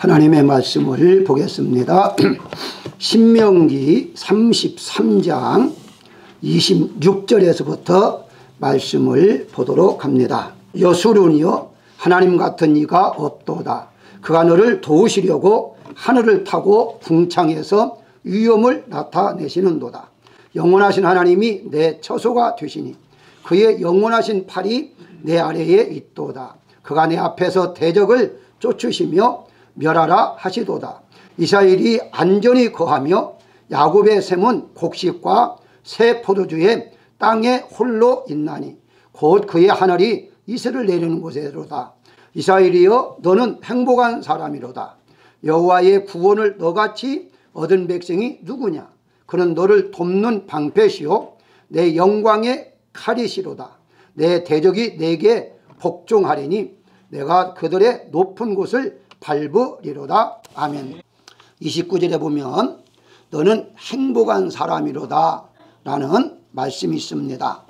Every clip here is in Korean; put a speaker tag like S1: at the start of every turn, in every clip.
S1: 하나님의 말씀을 보겠습니다. 신명기 33장 26절에서부터 말씀을 보도록 합니다. 여수론이여 하나님 같은 이가 없도다. 그가 너를 도우시려고 하늘을 타고 궁창에서 위엄을 나타내시는도다. 영원하신 하나님이 내 처소가 되시니 그의 영원하신 팔이 내 아래에 있도다. 그가 내 앞에서 대적을 쫓으시며 멸하라 하시도다. 이스라엘이 안전히 거하며 야곱의 샘은 곡식과 새 포도주의 땅에 홀로 있나니 곧 그의 하늘이 이슬을 내리는 곳에로다. 이스라엘이여 너는 행복한 사람이로다. 여호와의 구원을 너같이 얻은 백성이 누구냐. 그는 너를 돕는 방패시요 내 영광의 칼이시로다. 내 대적이 내게 복종하리니 내가 그들의 높은 곳을 밟으리로다. 아멘. 29절에 보면 너는 행복한 사람이로다 라는 말씀이 있습니다.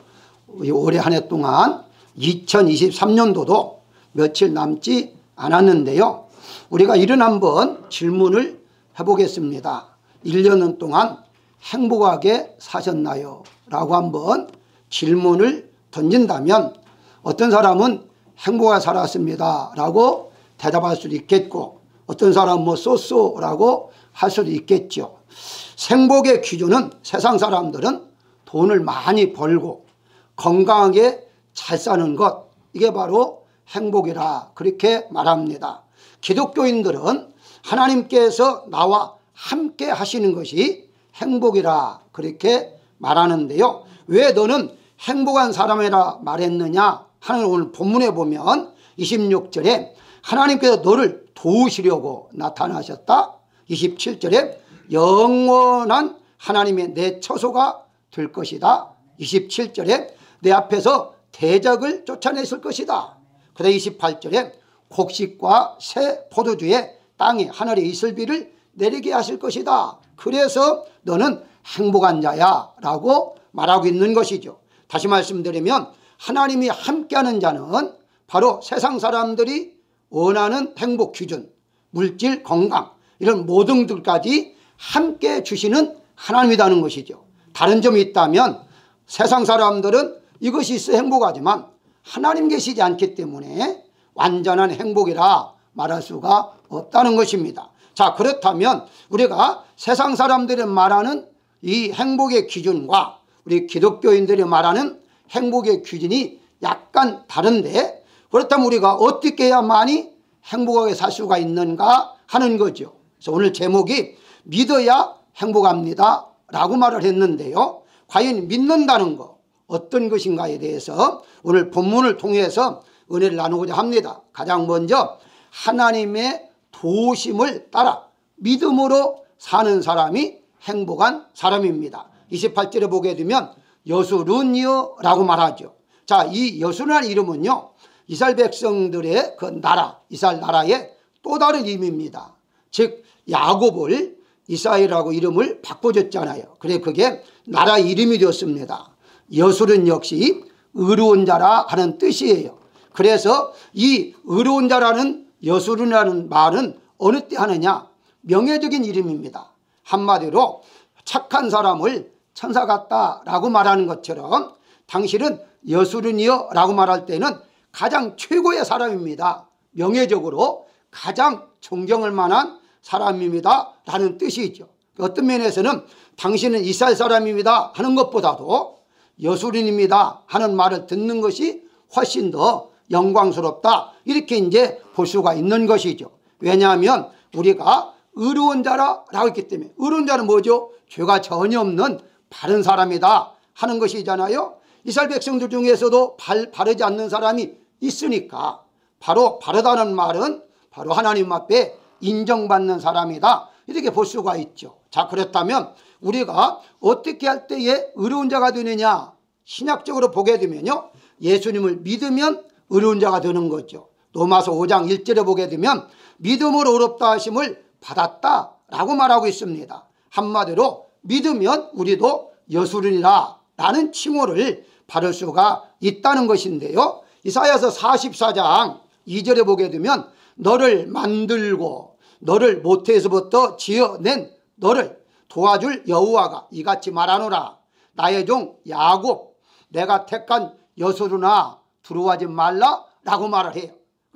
S1: 올해 한 해 동안 2023년도도 며칠 남지 않았는데요, 우리가 이런 한번 질문을 해보겠습니다. 1년 동안 행복하게 사셨나요? 라고 한번 질문을 던진다면 어떤 사람은 행복하게 살았습니다 라고 대답할 수도 있겠고, 어떤 사람은 뭐 쏘쏘라고 할 수도 있겠죠. 행복의 기준은 세상 사람들은 돈을 많이 벌고 건강하게 잘 사는 것, 이게 바로 행복이라 그렇게 말합니다. 기독교인들은 하나님께서 나와 함께 하시는 것이 행복이라 그렇게 말하는데요, 왜 너는 행복한 사람이라 말했느냐 하는 오늘 본문에 보면 26절에 하나님께서 너를 도우시려고 나타나셨다. 27절에 영원한 하나님의 내 처소가 될 것이다. 27절에 내 앞에서 대적을 쫓아냈을 것이다. 그다음 28절에 곡식과 새 포도주의 땅에 하늘의 이슬비를 내리게 하실 것이다. 그래서 너는 행복한 자야 라고 말하고 있는 것이죠. 다시 말씀드리면 하나님이 함께하는 자는 바로 세상 사람들이 원하는 행복 기준, 물질, 건강 이런 모든 것들까지 함께 주시는 하나님이라는 것이죠. 다른 점이 있다면 세상 사람들은 이것이 있어 행복하지만 하나님 계시지 않기 때문에 완전한 행복이라 말할 수가 없다는 것입니다. 자, 그렇다면 우리가 세상 사람들이 말하는 이 행복의 기준과 우리 기독교인들이 말하는 행복의 기준이 약간 다른데, 그렇다면 우리가 어떻게 해야만이 행복하게 살 수가 있는가 하는 거죠. 그래서 오늘 제목이 믿어야 행복합니다 라고 말을 했는데요, 과연 믿는다는 것 어떤 것인가에 대해서 오늘 본문을 통해서 은혜를 나누고자 합니다. 가장 먼저 하나님의 도우심을 따라 믿음으로 사는 사람이 행복한 사람입니다. 28절에 보게 되면 여수론이여 라고 말하죠. 자, 이 여수라는 이름은요, 이스라엘 백성들의 그 나라, 이스라엘 나라의 또 다른 의미입니다. 즉 야곱을 이스라엘이라고 이름을 바꿔줬잖아요. 그래 그게 나라 이름이 되었습니다. 여수론 역시 의로운 자라 하는 뜻이에요. 그래서 이 의로운 자라는 여수론이라는 말은 어느 때 하느냐, 명예적인 이름입니다. 한마디로 착한 사람을 천사 같다라고 말하는 것처럼 당신은 여수론이여 라고 말할 때는 가장 최고의 사람입니다. 명예적으로 가장 존경할 만한 사람입니다 라는 뜻이 있죠. 어떤 면에서는 당신은 이스라엘 사람입니다 하는 것보다도 여수론입니다 하는 말을 듣는 것이 훨씬 더 영광스럽다, 이렇게 이제 볼 수가 있는 것이죠. 왜냐하면 우리가 의로운 자라고 했기 때문에, 의로운 자는 뭐죠? 죄가 전혀 없는 바른 사람이다 하는 것이잖아요. 이스라엘 백성들 중에서도 바르지 않는 사람이 있으니까 바로 바르다는 말은 바로 하나님 앞에 인정받는 사람이다, 이렇게 볼 수가 있죠. 자, 그렇다면 우리가 어떻게 할 때에 의로운 자가 되느냐, 신약적으로 보게 되면요, 예수님을 믿으면 의로운 자가 되는 거죠. 로마서 5장 1절에 보게 되면 믿음으로 의롭다 하심을 받았다 라고 말하고 있습니다. 한마디로 믿으면 우리도 여수론이라 라는 칭호를 받을 수가 있다는 것인데요, 이사야서 44장 2절에 보게 되면 너를 만들고 너를 모태에서부터 지어낸 너를 도와줄 여호와가 이같이 말하노라. 나의 종 야곱 내가 택한 여수르나 두려워하지 말라 라고 말을 해요.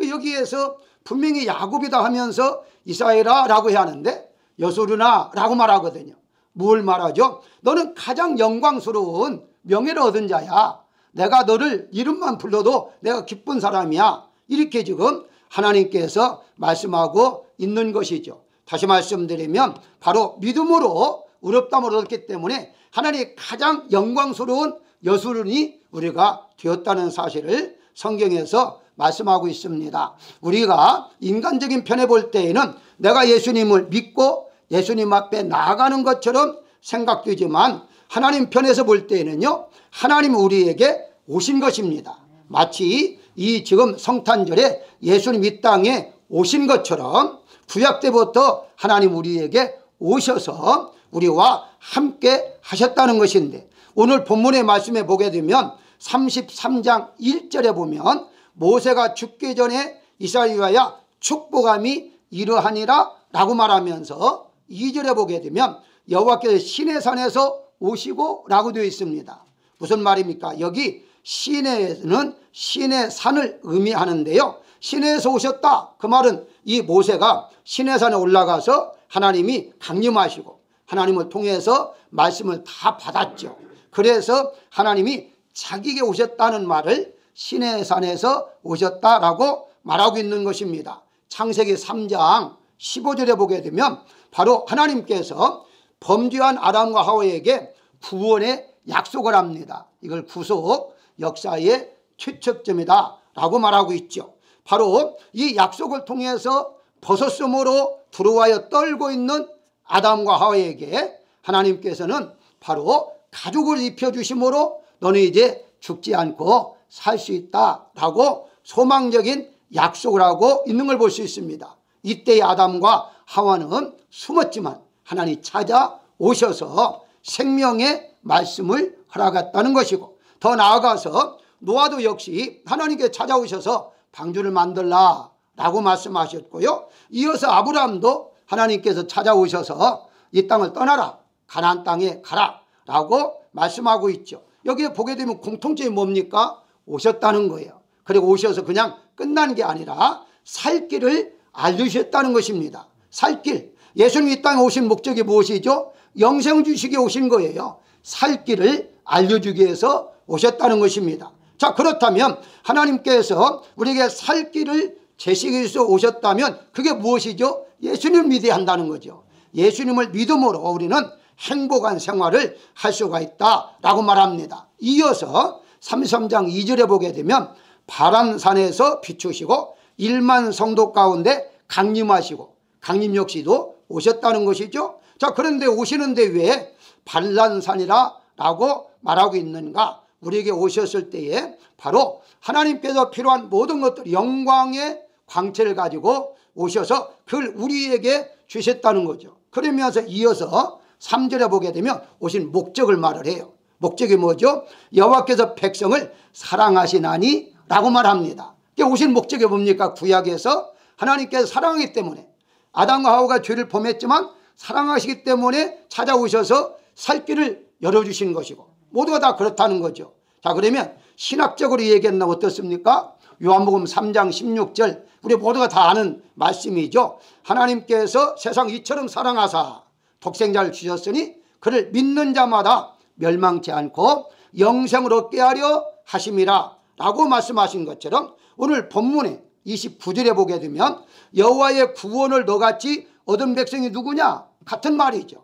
S1: 여기에서 분명히 야곱이다 하면서 이스라엘아 라고 해야 하는데 여수르나 라고 말하거든요. 뭘 말하죠? 너는 가장 영광스러운 명예를 얻은 자야. 내가 너를 이름만 불러도 내가 기쁜 사람이야. 이렇게 지금 하나님께서 말씀하고 있는 것이죠. 다시 말씀드리면 바로 믿음으로 의롭다함을 얻었기 때문에 하나님의 가장 영광스러운 여수르니 우리가 되었다는 사실을 성경에서 말씀하고 있습니다. 우리가 인간적인 편에 볼 때에는 내가 예수님을 믿고 예수님 앞에 나아가는 것처럼 생각되지만 하나님 편에서 볼 때에는요, 하나님 우리에게 오신 것입니다. 마치 이 지금 성탄절에 예수님 이 땅에 오신 것처럼 구약 때부터 하나님 우리에게 오셔서 우리와 함께 하셨다는 것인데, 오늘 본문의 말씀에 보게 되면 33장 1절에 보면 모세가 죽기 전에 이스라엘과 축복함이 이러하니라 라고 말하면서 2절에 보게 되면 여호와께서 시내산에서 오시고 라고 되어 있습니다. 무슨 말입니까? 여기 시내는 시내산을 의미하는데요, 시내에서 오셨다 그 말은 이 모세가 시내산에 올라가서 하나님이 강림하시고 하나님을 통해서 말씀을 다 받았죠. 그래서 하나님이 자기에게 오셨다는 말을 시내산에서 오셨다라고 말하고 있는 것입니다. 창세기 3장 15절에 보게 되면 바로 하나님께서 범죄한 아담과 하와에게 구원의 약속을 합니다. 이걸 구속 역사의 최초점이다 라고 말하고 있죠. 바로 이 약속을 통해서 버섯섬으로 들어와여 떨고 있는 아담과 하와에게 하나님께서는 바로 가죽을 입혀주심으로 너는 이제 죽지 않고 살 수 있다라고 소망적인 약속을 하고 있는 걸 볼 수 있습니다. 이때의 아담과 하와는 숨었지만 하나님이 찾아오셔서 생명의 말씀을 허락했다는 것이고, 더 나아가서 노아도 역시 하나님께 찾아오셔서 방주를 만들라 라고 말씀하셨고요, 이어서 아브라함도 하나님께서 찾아오셔서 이 땅을 떠나라, 가나안 땅에 가라 라고 말씀하고 있죠. 여기에 보게 되면 공통점이 뭡니까? 오셨다는 거예요. 그리고 오셔서 그냥 끝난 게 아니라 살 길을 알려주셨다는 것입니다. 살 길, 예수님이 이 땅에 오신 목적이 무엇이죠? 영생 주시기 오신 거예요. 살 길을 알려주기 위해서 오셨다는 것입니다. 자, 그렇다면 하나님께서 우리에게 살 길을 제시하기 위해서 오셨다면 그게 무엇이죠? 예수님을 믿어야 한다는 거죠. 예수님을 믿음으로 우리는 행복한 생활을 할 수가 있다라고 말합니다. 이어서 33장 2절에 보게 되면 바람산에서 비추시고 1만 성도 가운데 강림하시고, 강림 역시도 오셨다는 것이죠. 자, 그런데 오시는데 왜 발란산이라 라고 말하고 있는가? 우리에게 오셨을 때에 바로 하나님께서 필요한 모든 것들, 영광의 광채를 가지고 오셔서 그걸 우리에게 주셨다는 거죠. 그러면서 이어서 3절에 보게 되면 오신 목적을 말을 해요. 목적이 뭐죠? 여호와께서 백성을 사랑하시나니 라고 말합니다. 오신 목적이 뭡니까? 구약에서 하나님께서 사랑하기 때문에 아담과 하와가 죄를 범했지만 사랑하시기 때문에 찾아오셔서 살 길을 열어주신 것이고, 모두가 다 그렇다는 거죠. 자, 그러면 신학적으로 얘기했나 어떻습니까? 요한복음 3장 16절, 우리 모두가 다 아는 말씀이죠. 하나님께서 세상 이처럼 사랑하사 독생자를 주셨으니 그를 믿는 자마다 멸망치 않고 영생을 얻게 하려 하심이라 라고 말씀하신 것처럼 오늘 본문에 29절에 보게 되면 여호와의 구원을 너같이 얻은 백성이 누구냐? 같은 말이죠.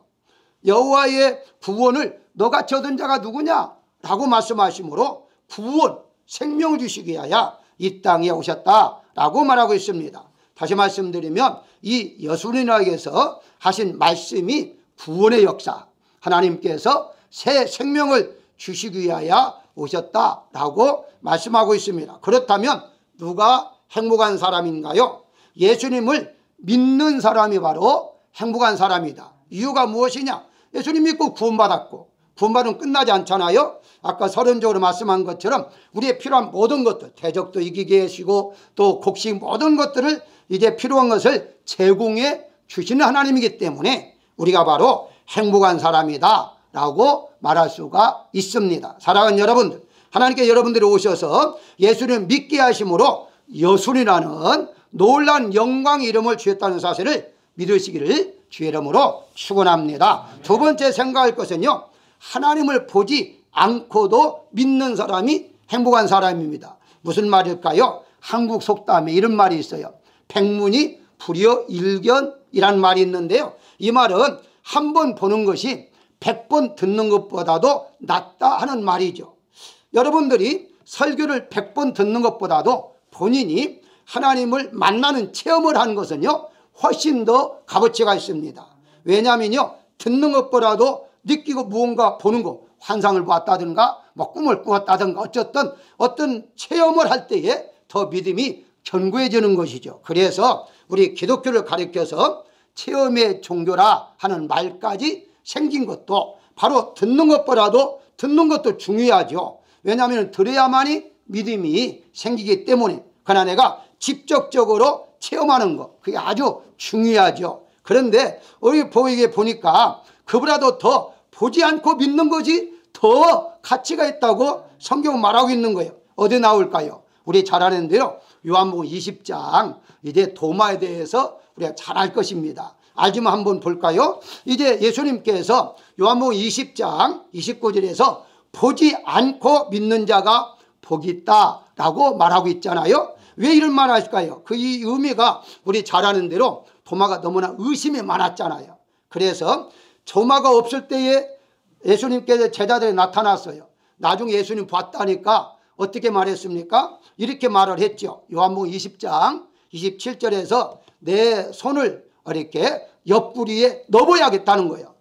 S1: 여호와의 구원을 너같이 얻은 자가 누구냐? 라고 말씀하시므로 구원, 생명을 주시기 위하여 이 땅에 오셨다라고 말하고 있습니다. 다시 말씀드리면 이 여수린에게서 하신 말씀이 구원의 역사, 하나님께서 새 생명을 주시기 위하여 오셨다라고 말씀하고 있습니다. 그렇다면 누가 행복한 사람인가요? 예수님을 믿는 사람이 바로 행복한 사람이다. 이유가 무엇이냐? 예수님 믿고 구원받았고, 구원받으면 끝나지 않잖아요. 아까 서론적으로 말씀한 것처럼 우리의 필요한 모든 것들, 대적도 이기게 하시고 또 곡식 모든 것들을 이제 필요한 것을 제공해 주시는 하나님이기 때문에 우리가 바로 행복한 사람이다 라고 말할 수가 있습니다. 사랑하는 여러분들, 하나님께 여러분들이 오셔서 예수를 믿게 하심으로 여순이라는 놀라운 영광의 이름을 주셨다는 사실을 믿으시기를 주의 이름으로 축원합니다. 두 번째 생각할 것은요, 하나님을 보지 않고도 믿는 사람이 행복한 사람입니다. 무슨 말일까요? 한국 속담에 이런 말이 있어요. 백문이 불여 일견이란 말이 있는데요, 이 말은 한 번 보는 것이 100번 듣는 것보다도 낫다 하는 말이죠. 여러분들이 설교를 100번 듣는 것보다도 본인이 하나님을 만나는 체험을 하는 것은요, 훨씬 더 값어치가 있습니다. 왜냐하면요, 듣는 것보다도 느끼고 무언가 보는 것, 환상을 보았다든가 뭐 꿈을 꾸었다든가 어떤 체험을 할 때에 더 믿음이 견고해지는 것이죠. 그래서 우리 기독교를 가리켜서 체험의 종교라 하는 말까지 생긴 것도 바로 듣는 것보다도 듣는 것도 중요하죠. 왜냐하면 들어야만이 믿음이 생기기 때문에, 그러나 내가 직접적으로 체험하는 것, 그게 아주 중요하죠. 그런데 우리 보니까 그보다도 더 보지 않고 믿는 것이 더 가치가 있다고 성경은 말하고 있는 거예요. 어디 나올까요? 우리 잘 아는 대로 요한복음 20장, 이제 도마에 대해서 우리가 잘 알 것입니다. 알지만 한번 볼까요? 이제 예수님께서 요한복음 20장 29절에서 보지 않고 믿는 자가 복이 있다라고 말하고 있잖아요. 왜 이런 말 하실까요? 그 이 의미가 우리 잘 아는 대로 도마가 너무나 의심이 많았잖아요. 그래서 도마가 없을 때에 예수님께서 제자들이 나타났어요. 나중에 예수님 봤다니까 어떻게 말했습니까? 이렇게 말을 했죠. 요한복음 20장 27절에서 내 손을 이렇게 옆구리에 넣어야겠다는 거예요.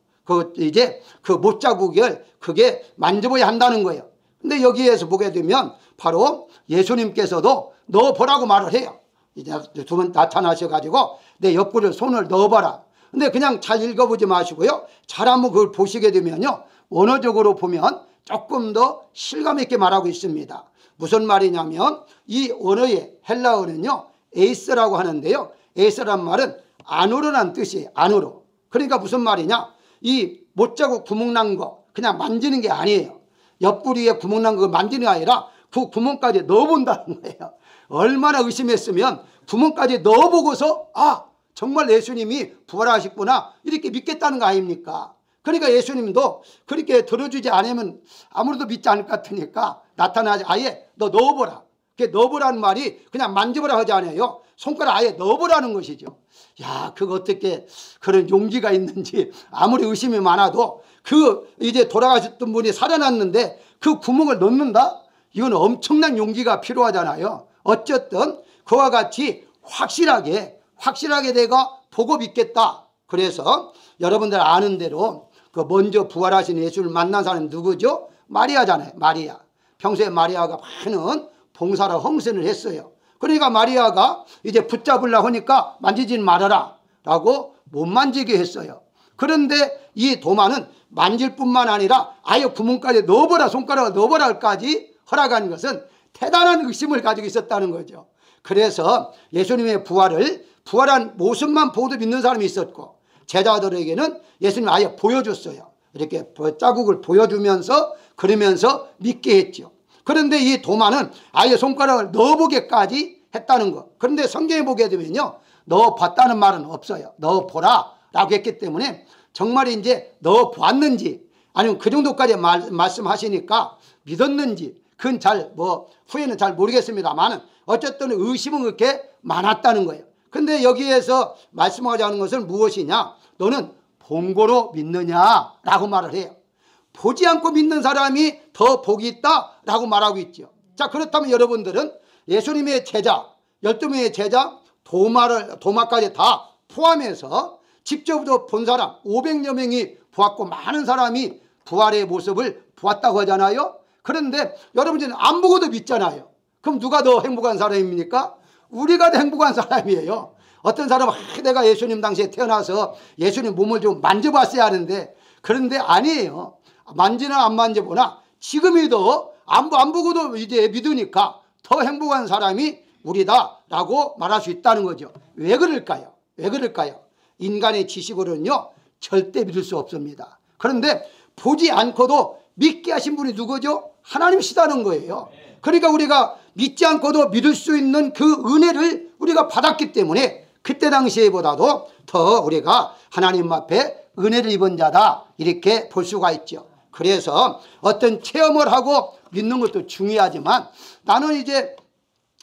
S1: 이제 그 못자국을 그게 만져봐야 한다는 거예요. 근데 여기에서 보게 되면 바로 예수님께서도 넣어보라고 말을 해요. 이제 두 번 나타나셔가지고 내 옆구리에 손을 넣어봐라. 근데 그냥 잘 읽어보지 마시고요, 잘 한번 그걸 보시게 되면요, 원어적으로 보면 조금 더 실감 있게 말하고 있습니다. 무슨 말이냐면 이 언어의 헬라어는요, 에이스라고 하는데요, 에이스란 말은 안으로란 뜻이에요. 안으로. 그러니까 무슨 말이냐, 이 못자국 구멍 난 거 그냥 만지는 게 아니에요. 옆구리에 구멍 난 거 만지는 게 아니라 그 구멍까지 넣어본다는 거예요. 얼마나 의심했으면 구멍까지 넣어보고서 정말 예수님이 부활하셨구나 이렇게 믿겠다는 거 아닙니까? 그러니까 예수님도 그렇게 들어주지 않으면 아무래도 믿지 않을 것 같으니까 나타나지, 아예 너 넣어보라. 넣어보라는 말이 그냥 만져보라 하지 않아요. 손가락 아예 넣어보라는 것이죠. 야, 그거 어떻게 그런 용기가 있는지 아무리 의심이 많아도 이제 돌아가셨던 분이 살아났는데 그 구멍을 넣는다? 이건 엄청난 용기가 필요하잖아요. 어쨌든 그와 같이 확실하게 내가 보고 믿겠다. 그래서 여러분들 아는 대로 그 먼저 부활하신 예수를 만난 사람이 누구죠? 마리아잖아요. 마리아. 평소에 마리아가 많은 봉사라 헌신을 했어요. 그러니까 마리아가 이제 붙잡으려고 하니까 만지지 말아라 라고 못 만지게 했어요. 그런데 이 도마는 만질 뿐만 아니라 아예 구멍까지 넣어보라, 손가락을 넣어보라까지 허락한 것은 대단한 의심을 가지고 있었다는 거죠. 그래서 예수님의 부활한 모습만 보도 믿는 사람이 있었고, 제자들에게는 예수님 아예 보여줬어요. 이렇게 자국을 보여주면서 그러면서 믿게 했죠. 그런데 이 도마는 아예 손가락을 넣어보게까지 했다는 거. 그런데 성경에 보게 되면요, 넣어봤다는 말은 없어요. 넣어보라 라고 했기 때문에 정말 이제 넣어보았는지 아니면 그 정도까지 말씀하시니까 믿었는지 그건 후에는 잘 모르겠습니다만 어쨌든 의심은 그렇게 많았다는 거예요. 근데 여기에서 말씀하자는 것은 무엇이냐, 너는 본고로 믿느냐라고 말을 해요. 보지 않고 믿는 사람이 더 복이 있다라고 말하고 있죠. 자, 그렇다면 여러분들은 예수님의 제자 12명의 제자 도마까지 다 포함해서 직접 본 사람 500여 명이 보았고 많은 사람이 부활의 모습을 보았다고 하잖아요. 그런데 여러분들은 안 보고도 믿잖아요. 그럼 누가 더 행복한 사람입니까? 우리가 더 행복한 사람이에요. 어떤 사람은 내가 예수님 당시에 태어나서 예수님 몸을 좀 만져봤어야 하는데, 그런데 아니에요. 만지나 안 만져보나 지금이도 안 보고도 이제 믿으니까 더 행복한 사람이 우리다라고 말할 수 있다는 거죠. 왜 그럴까요? 인간의 지식으로는요 절대 믿을 수 없습니다. 그런데 보지 않고도 믿게 하신 분이 누구죠? 하나님이시다는 거예요. 그러니까 우리가 믿지 않고도 믿을 수 있는 그 은혜를 우리가 받았기 때문에 그때 당시에보다도 더 우리가 하나님 앞에 은혜를 입은 자다 이렇게 볼 수가 있죠. 그래서 어떤 체험을 하고 믿는 것도 중요하지만 나는 이제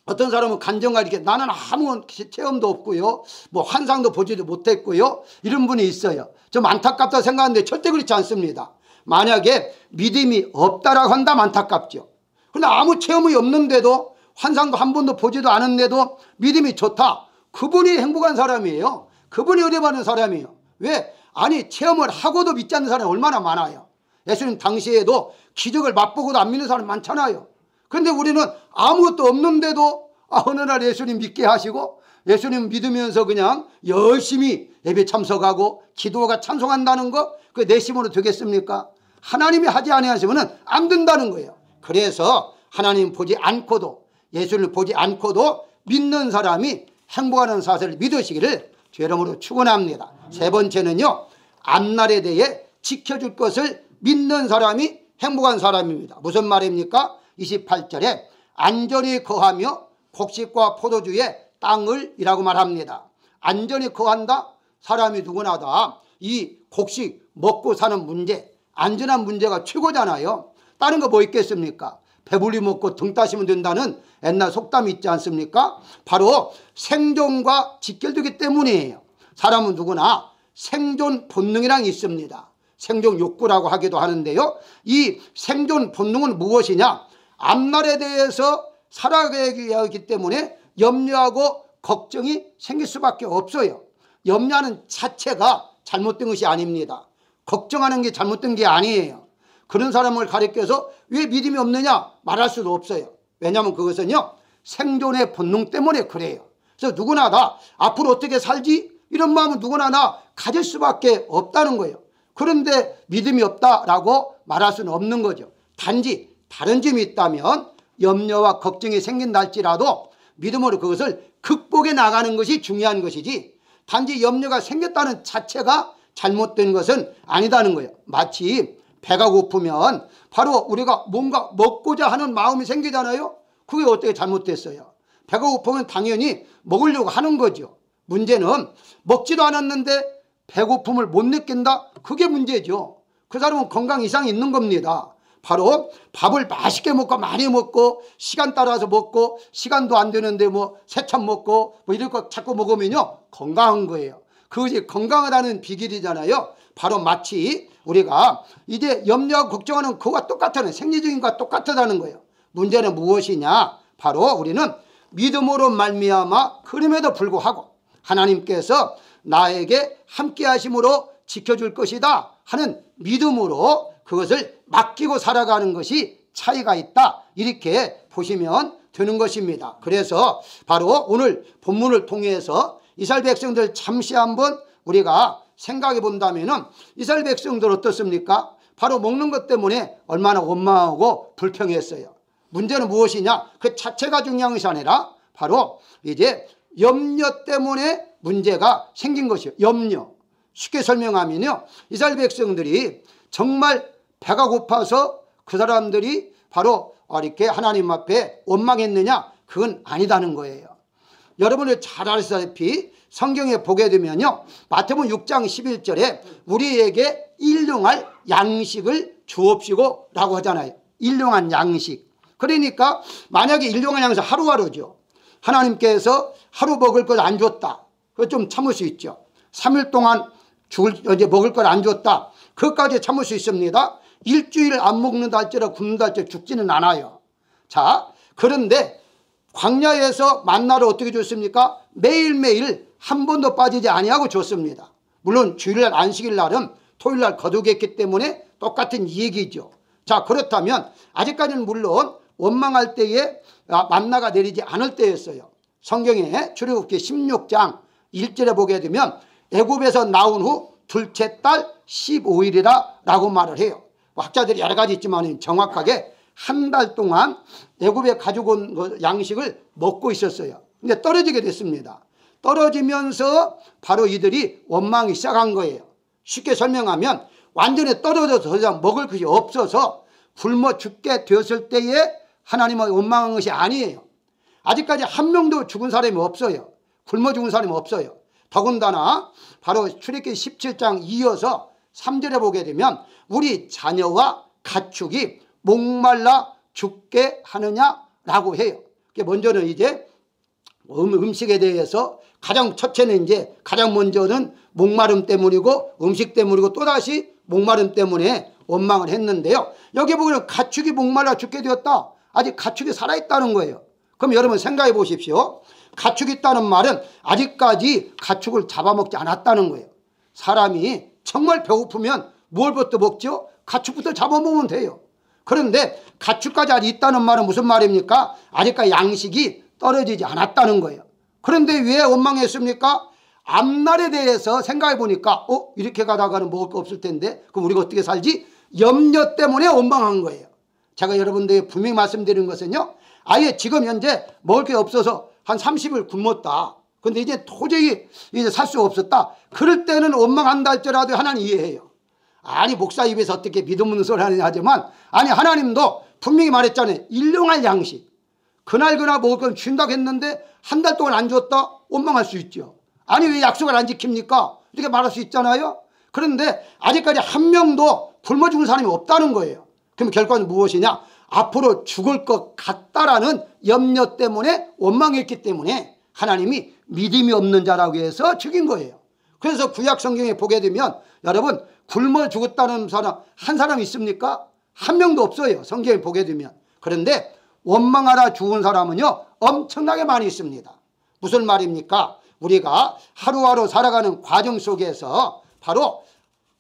S1: 어떤 사람은 간증가 이렇게 나는 아무 체험도 없고요 뭐 환상도 보지도 못했고요 이런 분이 있어요. 좀 안타깝다 생각하는데 절대 그렇지 않습니다. 만약에 믿음이 없다라고 한다면 안타깝죠. 그런데 아무 체험이 없는데도 환상도 한 번도 보지도 않았는데도 믿음이 좋다. 그분이 행복한 사람이에요. 그분이 은혜 받는 사람이에요. 왜? 아니 체험을 하고도 믿지 않는 사람이 얼마나 많아요. 예수님 당시에도 기적을 맛보고도 안 믿는 사람 많잖아요. 그런데 우리는 아무것도 없는데도 어느 날 예수님 믿게 하시고 예수님 믿으면서 그냥 열심히 예배 참석하고 기도가 찬송한다는 거 그게 내 힘으로 되겠습니까? 하나님이 하지 아니하시면 안 된다는 거예요. 그래서 하나님 보지 않고도 예수를 보지 않고도 믿는 사람이 행복하는 사실을 믿으시기를 주 이름으로 축원합니다. 세 번째는요 앞날에 대해 지켜줄 것을 믿는 사람이 행복한 사람입니다. 무슨 말입니까? 28절에 안전히 거하며 곡식과 포도주의 땅을 이라고 말합니다. 안전히 거한다? 사람이 누구나 다 이 곡식 먹고 사는 문제 안전한 문제가 최고잖아요. 다른 거 뭐 있겠습니까? 배불리 먹고 등 따시면 된다는 옛날 속담이 있지 않습니까? 바로 생존과 직결되기 때문이에요. 사람은 누구나 생존 본능이란 게 있습니다. 생존 욕구라고 하기도 하는데요. 이 생존 본능은 무엇이냐? 앞날에 대해서 살아가야 하기 때문에 염려하고 걱정이 생길 수밖에 없어요. 염려하는 자체가 잘못된 것이 아닙니다. 걱정하는 게 잘못된 게 아니에요. 그런 사람을 가리켜서 왜 믿음이 없느냐 말할 수도 없어요. 왜냐하면 그것은요 생존의 본능 때문에 그래요. 그래서 누구나 다 앞으로 어떻게 살지 이런 마음은 누구나 다 가질 수밖에 없다는 거예요. 그런데 믿음이 없다라고 말할 수는 없는 거죠. 단지 다른 점이 있다면 염려와 걱정이 생긴다 할지라도 믿음으로 그것을 극복해 나가는 것이 중요한 것이지 단지 염려가 생겼다는 자체가 잘못된 것은 아니다는 거예요. 마치 배가 고프면 바로 우리가 뭔가 먹고자 하는 마음이 생기잖아요. 그게 어떻게 잘못됐어요? 배가 고프면 당연히 먹으려고 하는 거죠. 문제는 먹지도 않았는데 배고픔을 못 느낀다? 그게 문제죠. 그 사람은 건강 이상이 있는 겁니다. 바로 밥을 맛있게 먹고 많이 먹고 시간 따라서 먹고 시간도 안 되는데 뭐 새참 먹고 뭐 이럴 거 자꾸 먹으면요 건강한 거예요. 그것이 건강하다는 비결이잖아요. 바로 마치 우리가 이제 염려하고 걱정하는 그거와 똑같다는 생리적인 것과 똑같다는 거예요. 문제는 무엇이냐? 바로 우리는 믿음으로 말미암아 그럼에도 불구하고 하나님께서 나에게 함께 하심으로 지켜줄 것이다 하는 믿음으로 그것을 맡기고 살아가는 것이 차이가 있다 이렇게 보시면 되는 것입니다. 그래서 바로 오늘 본문을 통해서 이스라엘 백성들 잠시 한번 우리가 생각해 본다면 이스라엘 백성들 어떻습니까? 바로 먹는 것 때문에 얼마나 원망하고 불평했어요. 문제는 무엇이냐? 그 자체가 중요한 것이 아니라 바로 이제 염려 때문에 문제가 생긴 것이요. 염려. 쉽게 설명하면요. 이스라엘 백성들이 정말 배가 고파서 그 사람들이 바로 이렇게 하나님 앞에 원망했느냐? 그건 아니다는 거예요. 여러분들 잘 아시다시피 성경에 보게 되면요. 마태복음 6장 11절에 우리에게 일용할 양식을 주옵시고 라고 하잖아요. 일용한 양식. 그러니까 만약에 일용한 양식 하루하루죠. 하나님께서 하루 먹을 걸 안 줬다. 그거 좀 참을 수 있죠. 3일 동안 이제 먹을 걸 안 줬다. 그것까지 참을 수 있습니다. 일주일 안 먹는다 할지라도 굶는다 할지라도 죽지는 않아요. 자, 그런데 광야에서 만나를 어떻게 줬습니까? 매일매일 한 번도 빠지지 아니하고 줬습니다. 물론 주일날 안식일 날은 토요일날 거두겠기 때문에 똑같은 얘기죠. 자, 그렇다면 아직까지는 물론 원망할 때에 만나가 내리지 않을 때였어요. 성경에 출애굽기 16장 1절에 보게 되면 애굽에서 나온 후 둘째 달 15일이라 라고 말을 해요. 학자들이 여러 가지 있지만 정확하게 한 달 동안 애굽에 가지고 온 양식을 먹고 있었어요. 근데 떨어지게 됐습니다. 떨어지면서 바로 이들이 원망이 시작한 거예요. 쉽게 설명하면 완전히 떨어져서 더 이상 먹을 것이 없어서 굶어 죽게 되었을 때에 하나님을 원망한 것이 아니에요. 아직까지 한 명도 죽은 사람이 없어요. 굶어 죽은 사람이 없어요. 더군다나 바로 출애굽기 17장 이어서 3절에 보게 되면 우리 자녀와 가축이 목말라 죽게 하느냐라고 해요. 먼저는 이제 음식에 대해서 첫째는 이제 가장 먼저는 목마름 때문이고 음식 때문이고 또다시 목마름 때문에 원망을 했는데요. 여기 보면 가축이 목말라 죽게 되었다. 아직 가축이 살아있다는 거예요. 그럼 여러분 생각해 보십시오. 가축이 있다는 말은 아직까지 가축을 잡아먹지 않았다는 거예요. 사람이 정말 배고프면 무엇부터 먹죠? 가축부터 잡아먹으면 돼요. 그런데 가축까지 아직 있다는 말은 무슨 말입니까? 아직까지 양식이 떨어지지 않았다는 거예요. 그런데 왜 원망했습니까? 앞날에 대해서 생각해 보니까 이렇게 가다가는 먹을 거 없을 텐데 그럼 우리가 어떻게 살지? 염려 때문에 원망한 거예요. 제가 여러분들에게 분명히 말씀드리는 것은요, 아예 지금 현재 먹을 게 없어서 한 30일 굶었다. 근데 이제 도저히 이제 살 수가 없었다. 그럴 때는 원망한다 할지라도 하나님 이해해요. 아니 목사 입에서 어떻게 믿음 없는 소리 하느냐 하지만 아니 하나님도 분명히 말했잖아요. 일용할 양식. 그날그날 먹을 건 준다고 했는데 한 달 동안 안 줬다? 원망할 수 있죠. 아니 왜 약속을 안 지킵니까? 이렇게 말할 수 있잖아요. 그런데 아직까지 한 명도 굶어 죽은 사람이 없다는 거예요. 그럼 결과는 무엇이냐? 앞으로 죽을 것 같다라는 염려 때문에 원망했기 때문에 하나님이 믿음이 없는 자라고 해서 죽인 거예요. 그래서 구약 성경에 보게 되면 여러분 굶어 죽었다는 사람 한 사람 있습니까? 한 명도 없어요. 성경에 보게 되면. 그런데 원망하라 죽은 사람은요 엄청나게 많이 있습니다. 무슨 말입니까? 우리가 하루하루 살아가는 과정 속에서 바로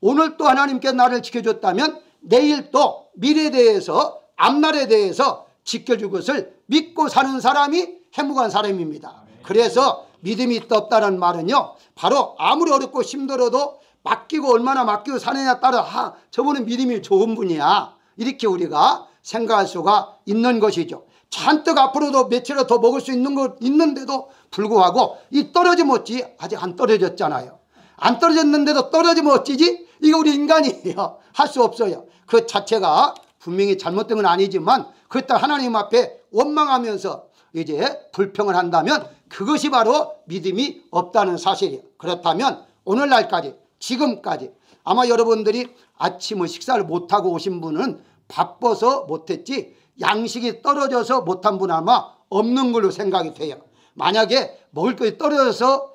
S1: 오늘 또 하나님께 나를 지켜줬다면 내일 또 미래에 대해서 앞날에 대해서 지켜줄 것을 믿고 사는 사람이 행복한 사람입니다. 그래서 믿음이 있다 없다는 말은요 바로 아무리 어렵고 힘들어도 맡기고 얼마나 맡기고 사느냐에 따라 저분은 믿음이 좋은 분이야 이렇게 우리가 생각할 수가 있는 것이죠. 잔뜩 앞으로도 며칠을 더 먹을 수 있는 것 있는데도 불구하고 이 떨어지면 어찌 아직 안 떨어졌잖아요. 안 떨어졌는데도 떨어지면 어찌지? 이거 우리 인간이에요. 할 수 없어요. 그 자체가 분명히 잘못된 건 아니지만 그때 하나님 앞에 원망하면서 이제 불평을 한다면 그것이 바로 믿음이 없다는 사실이에요. 그렇다면 오늘날까지 지금까지 아마 여러분들이 아침을 식사를 못하고 오신 분은 바빠서 못했지 양식이 떨어져서 못한 분 아마 없는 걸로 생각이 돼요. 만약에 먹을 것이 떨어져서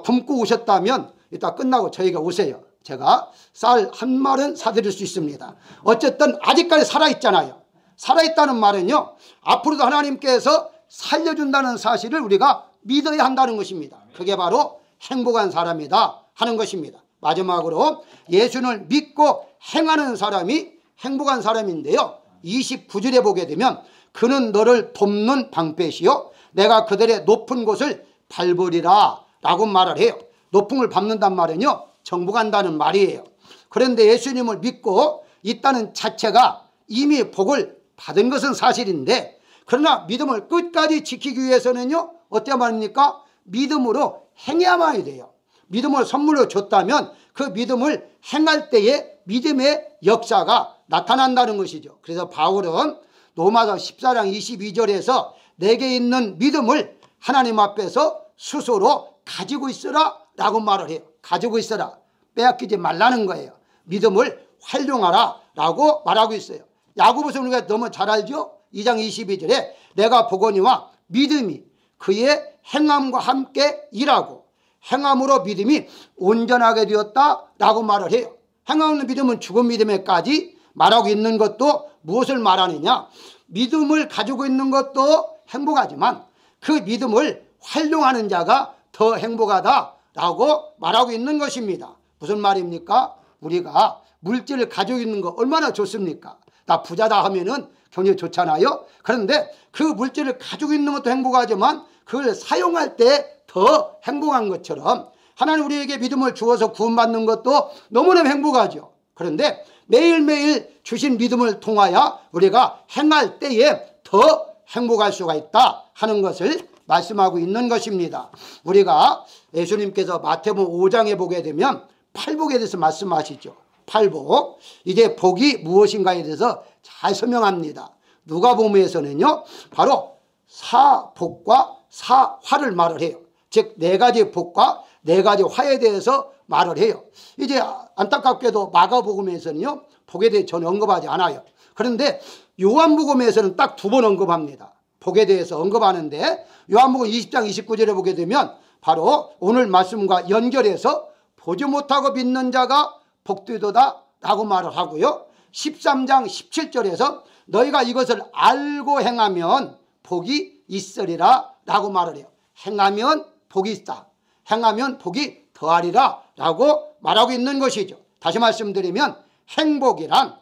S1: 굶고 오셨다면 이따 끝나고 저희가 오세요. 제가 쌀 한 말은 사드릴 수 있습니다. 어쨌든 아직까지 살아있잖아요. 살아있다는 말은요 앞으로도 하나님께서 살려준다는 사실을 우리가 믿어야 한다는 것입니다. 그게 바로 행복한 사람이다 하는 것입니다. 마지막으로 예수를 믿고 행하는 사람이 행복한 사람인데요 29절에 보게 되면 그는 너를 돕는 방패시요 내가 그들의 높은 곳을 밟으리라 라고 말을 해요. 높은 걸 밟는단 말은요 정복한다는 말이에요. 그런데 예수님을 믿고 있다는 자체가 이미 복을 받은 것은 사실인데 그러나 믿음을 끝까지 지키기 위해서는요 어때야 말입니까? 믿음으로 행해야만 돼요. 믿음을 선물로 줬다면 그 믿음을 행할 때에 믿음의 역사가 나타난다는 것이죠. 그래서 바울은 로마서 14장 22절에서 내게 있는 믿음을 하나님 앞에서 스스로 가지고 있으라 라고 말을 해요. 가지고 있어라. 빼앗기지 말라는 거예요. 믿음을 활용하라 라고 말하고 있어요. 야고보서 우리가 너무 잘 알죠? 2장 22절에 내가 보거니와 믿음이 그의 행함과 함께 일하고 행함으로 믿음이 온전하게 되었다 라고 말을 해요. 행함없는 믿음은 죽은 믿음에까지 말하고 있는 것도 무엇을 말하느냐? 믿음을 가지고 있는 것도 행복하지만 그 믿음을 활용하는 자가 더 행복하다라고 말하고 있는 것입니다. 무슨 말입니까? 우리가 물질을 가지고 있는 거 얼마나 좋습니까? 나 부자다 하면은 굉장히 좋잖아요. 그런데 그 물질을 가지고 있는 것도 행복하지만 그걸 사용할 때 더 행복한 것처럼 하나님 우리에게 믿음을 주어서 구원받는 것도 너무너무 행복하죠. 그런데 매일매일 주신 믿음을 통하여 우리가 행할 때에 더 행복할 수가 있다 하는 것을 말씀하고 있는 것입니다. 우리가 예수님께서 마태복음 5장에 보게 되면 팔복에 대해서 말씀하시죠. 팔복. 이제 복이 무엇인가에 대해서 잘 설명합니다. 누가복음에서는요, 바로 사복과 사화를 말을 해요. 즉, 네 가지 복과 네 가지 화에 대해서 말을 해요. 이제 안타깝게도 마가복음에서는요, 복에 대해 전혀 언급하지 않아요. 그런데 요한복음에서는 딱 두 번 언급합니다. 복에 대해서 언급하는데, 요한복음 20장 29절에 보게 되면 바로 오늘 말씀과 연결해서 보지 못하고 믿는 자가 복되도다 라고 말을 하고요, 13장 17절에서 너희가 이것을 알고 행하면 복이 있으리라 라고 말을 해요. 행하면 복이 있다, 행하면 복이 더하리라 라고 말하고 있는 것이죠. 다시 말씀드리면 행복이란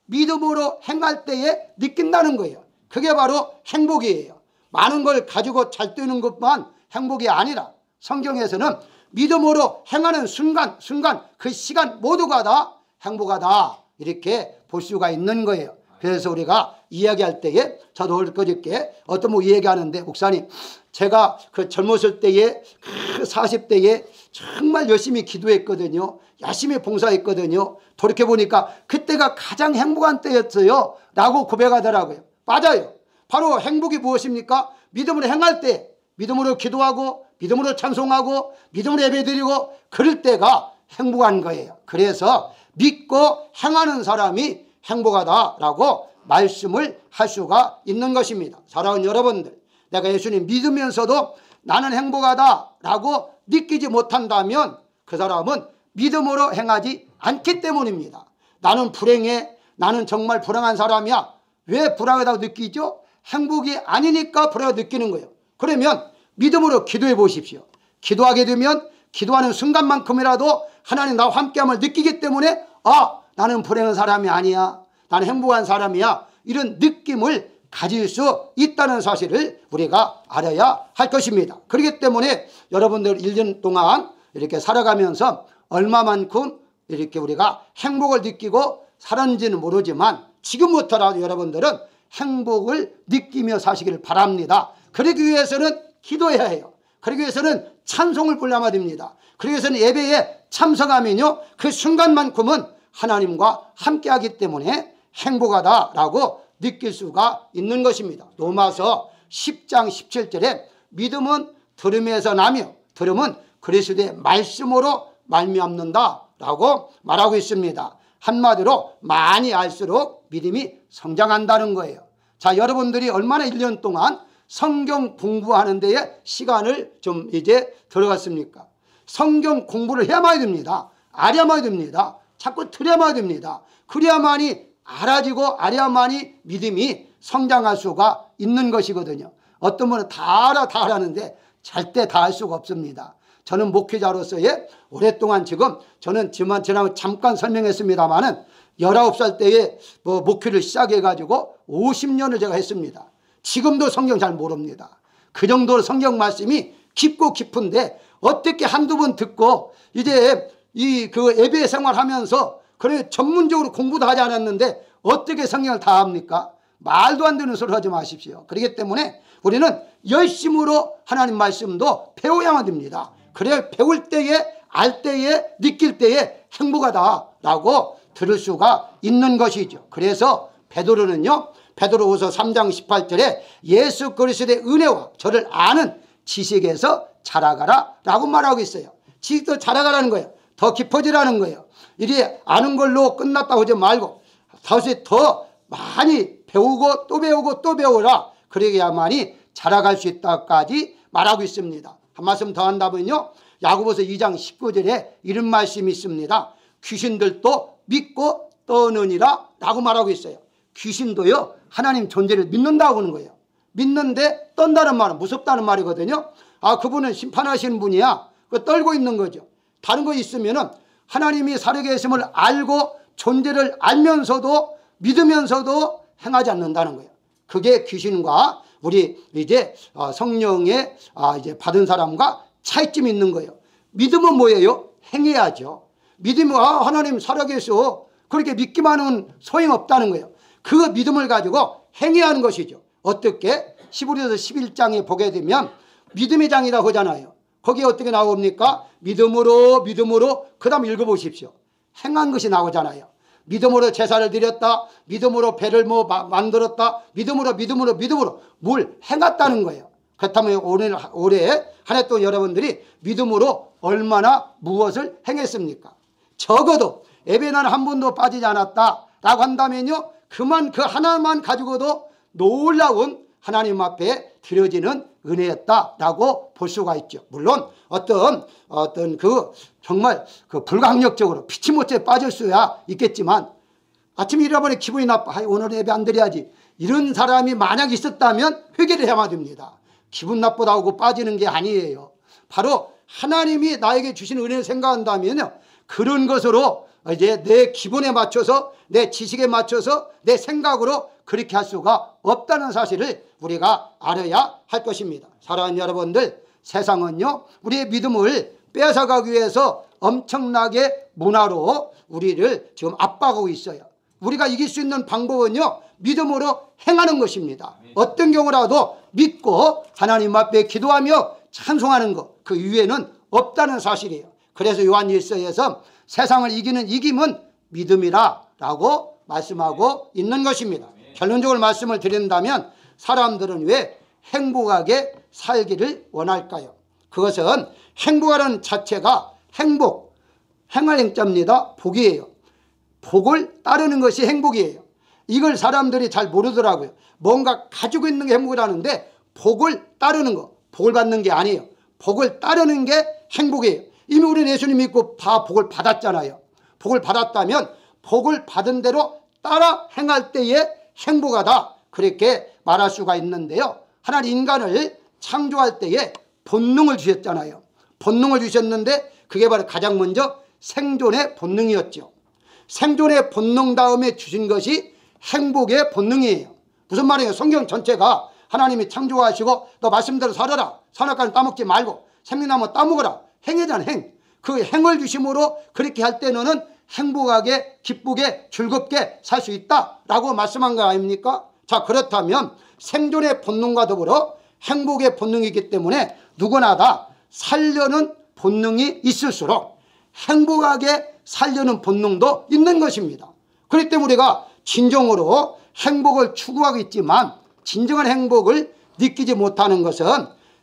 S1: 믿음으로 행할 때에 느낀다는 거예요. 그게 바로 행복이에요. 많은 걸 가지고 잘 되는 것만 행복이 아니라 성경에서는 믿음으로 행하는 순간 그 시간 모두가 다 행복하다 이렇게 볼 수가 있는 거예요. 그래서 우리가 이야기할 때에 저도 그저께 어떤 분 이야기하는데, 목사님 제가 그 젊었을 때에 그 40대에 정말 열심히 기도했거든요. 열심히 봉사했거든요. 돌이켜보니까 그때가 가장 행복한 때였어요 라고 고백하더라고요. 맞아요. 바로 행복이 무엇입니까? 믿음으로 행할 때, 믿음으로 기도하고 믿음으로 찬송하고 믿음으로 예배드리고 그럴 때가 행복한 거예요. 그래서 믿고 행하는 사람이 행복하다라고 말씀을 할 수가 있는 것입니다. 사랑하는 여러분들, 내가 예수님 믿으면서도 나는 행복하다라고 느끼지 못한다면 그 사람은 믿음으로 행하지 않기 때문입니다. 나는 불행해, 나는 정말 불행한 사람이야. 왜 불행하다고 느끼죠? 행복이 아니니까 불행하다고 느끼는 거예요. 그러면 믿음으로 기도해 보십시오. 기도하게 되면 기도하는 순간만큼이라도 하나님 나와 함께함을 느끼기 때문에 나는 불행한 사람이 아니야, 나는 행복한 사람이야, 이런 느낌을 가질 수 있다는 사실을 우리가 알아야 할 것입니다. 그렇기 때문에 여러분들 1년 동안 이렇게 살아가면서 얼마만큼 이렇게 우리가 행복을 느끼고 살았는지는 모르지만 지금부터라도 여러분들은 행복을 느끼며 사시기를 바랍니다. 그러기 위해서는 기도해야 해요. 그러기 위해서는 찬송을 불러야 됩니다. 그러기 위해서는 예배에 참석하면요, 그 순간만큼은 하나님과 함께하기 때문에 행복하다라고 느낄 수가 있는 것입니다. 로마서 10장 17절에 믿음은 들음에서 나며 들음은 그리스도의 말씀으로 말미암는다라고 말하고 있습니다. 한마디로 많이 알수록 믿음이 성장한다는 거예요. 자, 여러분들이 얼마나 1년 동안 성경 공부하는 데에 시간을 좀 이제 들어갔습니까? 성경 공부를 해야만 됩니다. 알아야만 됩니다. 자꾸 들어야만 됩니다. 그래야만이 알아지고 알아야만이 믿음이 성장할 수가 있는 것이거든요. 어떤 분은 다 알았는데 절대 다 할 수가 없습니다. 저는 목회자로서의 오랫동안 저는 지난번에 잠깐 설명했습니다마는 19살 때에 목회를 시작해가지고 50년을 제가 했습니다. 지금도 성경 잘 모릅니다. 그 정도로 성경 말씀이 깊고 깊은데 어떻게 한두 번 듣고 이제 그 예배 생활하면서 그래 전문적으로 공부도 하지 않았는데 어떻게 성경을 다 합니까? 말도 안 되는 소리 하지 마십시오. 그렇기 때문에 우리는 열심으로 하나님 말씀도 배워야만 됩니다. 그래야 배울 때에 알 때에 느낄 때에 행복하다라고 들을 수가 있는 것이죠. 그래서 베드로는요, 베드로후서 3장 18절에 예수 그리스도의 은혜와 저를 아는 지식에서 자라가라 라고 말하고 있어요. 지식도 자라가라는 거예요. 더 깊어지라는 거예요. 이리 아는 걸로 끝났다고 하지 말고 다시 더 많이 배우고 또 배우고 또 배우라. 그래야만이 자라갈 수 있다까지 말하고 있습니다. 한 말씀 더 한다면요, 야고보서 2장 19절에 이런 말씀이 있습니다. 귀신들도 믿고 떠느니라 라고 말하고 있어요. 귀신도요, 하나님 존재를 믿는다고 하는 거예요. 믿는데 떤다는 말은 무섭다는 말이거든요. 그분은 심판하시는 분이야. 떨고 있는 거죠. 다른 거 있으면은 하나님이 살아계심을 알고 존재를 알면서도 믿으면서도 행하지 않는다는 거예요. 그게 귀신과 우리 이제 성령의 이제 받은 사람과 차이점이 있는 거예요. 믿음은 뭐예요? 행해야죠. 믿으면 하나님 살아계셔. 그렇게 믿기만 하면 소용없다는 거예요. 그 믿음을 가지고 행해야 하는 것이죠. 어떻게? 히브리서 11장에 보게 되면 믿음의 장이라고 하잖아요. 거기에 어떻게 나옵니까? 믿음으로 그 다음 읽어보십시오. 행한 것이 나오잖아요. 믿음으로 제사를 드렸다, 믿음으로 배를 만들었다, 믿음으로 뭘 행했다는 거예요. 그렇다면 올해 한 해 또 여러분들이 믿음으로 얼마나 무엇을 행했습니까? 적어도 예배는 한 번도 빠지지 않았다라고 한다면요, 그만 그 하나만 가지고도 놀라운 하나님 앞에 드려지는 은혜였다라고 볼 수가 있죠. 물론 어떤 그 정말 그 불강력적으로 피치 못해 빠질 수야 있겠지만, 아침에 일어나버려 기분이 나빠, 오늘 예배 안 드려야지, 이런 사람이 만약 있었다면 회개를 해야 됩니다. 기분 나쁘다고 빠지는 게 아니에요. 바로 하나님이 나에게 주신 은혜를 생각한다면 그런 것으로 이제 내 기분에 맞춰서, 내 지식에 맞춰서, 내 생각으로 그렇게 할 수가 없다는 사실을 우리가 알아야 할 것입니다. 사랑하는 여러분들, 세상은요 우리의 믿음을 뺏어가기 위해서 엄청나게 문화로 우리를 지금 압박하고 있어요. 우리가 이길 수 있는 방법은요 믿음으로 행하는 것입니다. 어떤 경우라도 믿고 하나님 앞에 기도하며 찬송하는 것, 그 이외에는 없다는 사실이에요. 그래서 요한일서에서 세상을 이기는 이김은 믿음이라고 말씀하고 있는 것입니다. 결론적으로 말씀을 드린다면 사람들은 왜 행복하게 살기를 원할까요? 그것은 행복하는 자체가 행할 행자입니다. 복이에요. 복을 따르는 것이 행복이에요. 이걸 사람들이 잘 모르더라고요. 뭔가 가지고 있는 게 행복이라는데 복을 따르는 거, 복을 받는 게 아니에요. 복을 따르는 게 행복이에요. 이미 우리는 예수님 믿고 다 복을 받았잖아요. 복을 받았다면 복을 받은 대로 따라 행할 때에 행복하다, 그렇게 말할 수가 있는데요. 하나님 인간을 창조할 때에 본능을 주셨잖아요. 본능을 주셨는데 그게 바로 가장 먼저 생존의 본능이었죠. 생존의 본능 다음에 주신 것이 행복의 본능이에요. 무슨 말이에요? 성경 전체가 하나님이 창조하시고 너 말씀대로 살아라, 선악과는 따먹지 말고 생명나무 따먹어라, 행이잖아, 행. 그 행을 주심으로 그렇게 할 때 너는 행복하게 기쁘게 즐겁게 살 수 있다라고 말씀한 거 아닙니까? 자, 그렇다면 생존의 본능과 더불어 행복의 본능이기 때문에 누구나 다 살려는 본능이 있을수록 행복하게 살려는 본능도 있는 것입니다. 그렇기 때문에 우리가 진정으로 행복을 추구하고 있지만 진정한 행복을 느끼지 못하는 것은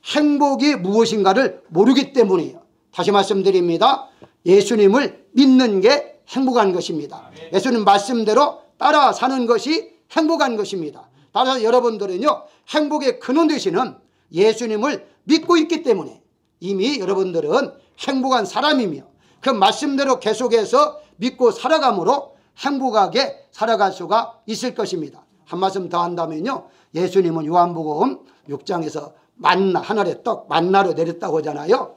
S1: 행복이 무엇인가를 모르기 때문이에요. 다시 말씀드립니다. 예수님을 믿는 게 행복한 것입니다. 예수님 말씀대로 따라 사는 것이 행복한 것입니다. 따라서 여러분들은요 행복의 근원 되시는 예수님을 믿고 있기 때문에 이미 여러분들은 행복한 사람이며 그 말씀대로 계속해서 믿고 살아감으로 행복하게 살아갈 수가 있을 것입니다. 한 말씀 더 한다면요, 예수님은 요한복음 6장에서 만나, 하늘의 떡 만나로 내렸다고 하잖아요.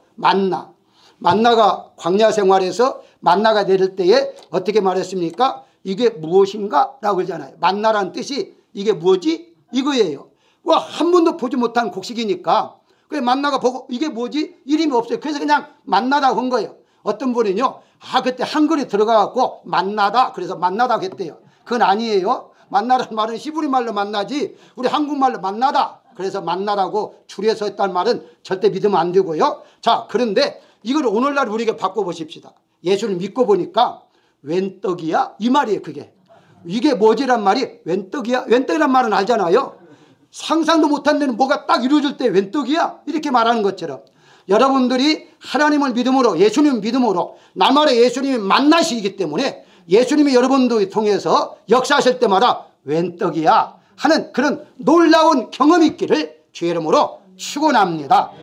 S1: 만나가 광야 생활에서 만나가 내릴 때에 어떻게 말했습니까? 이게 무엇인가? 라고 그러잖아요. 만나라는 뜻이 이게 뭐지? 이거예요. 한 번도 보지 못한 곡식이니까 그래 만나가 보고 이게 뭐지? 이름이 없어요. 그래서 그냥 만나다고 한 거예요. 어떤 분은요, 그때 한글이 들어가갖고 만나다, 그래서 만나다고 했대요. 그건 아니에요. 만나라는 말은 히브리 말로 만나지 우리 한국말로 만나다, 그래서 만나라고 줄여서 했다는 말은 절대 믿으면 안 되고요. 자, 그런데 이걸 오늘날 우리가 바꿔보십시다. 예수를 믿고 보니까 웬 떡이야? 이 말이에요. 그게 이게 뭐지란 말이 웬 떡이야? 웬 떡이란 말은 알잖아요. 상상도 못한 데는 뭐가 딱 이루어질 때 웬 떡이야? 이렇게 말하는 것처럼 여러분들이 하나님을 믿음으로, 예수님을 믿음으로 나만의 예수님이 만나시기 때문에 예수님이 여러분들 통해서 역사하실 때마다 웬 떡이야 하는 그런 놀라운 경험이 있기를 주의 이름으로 축원합니다.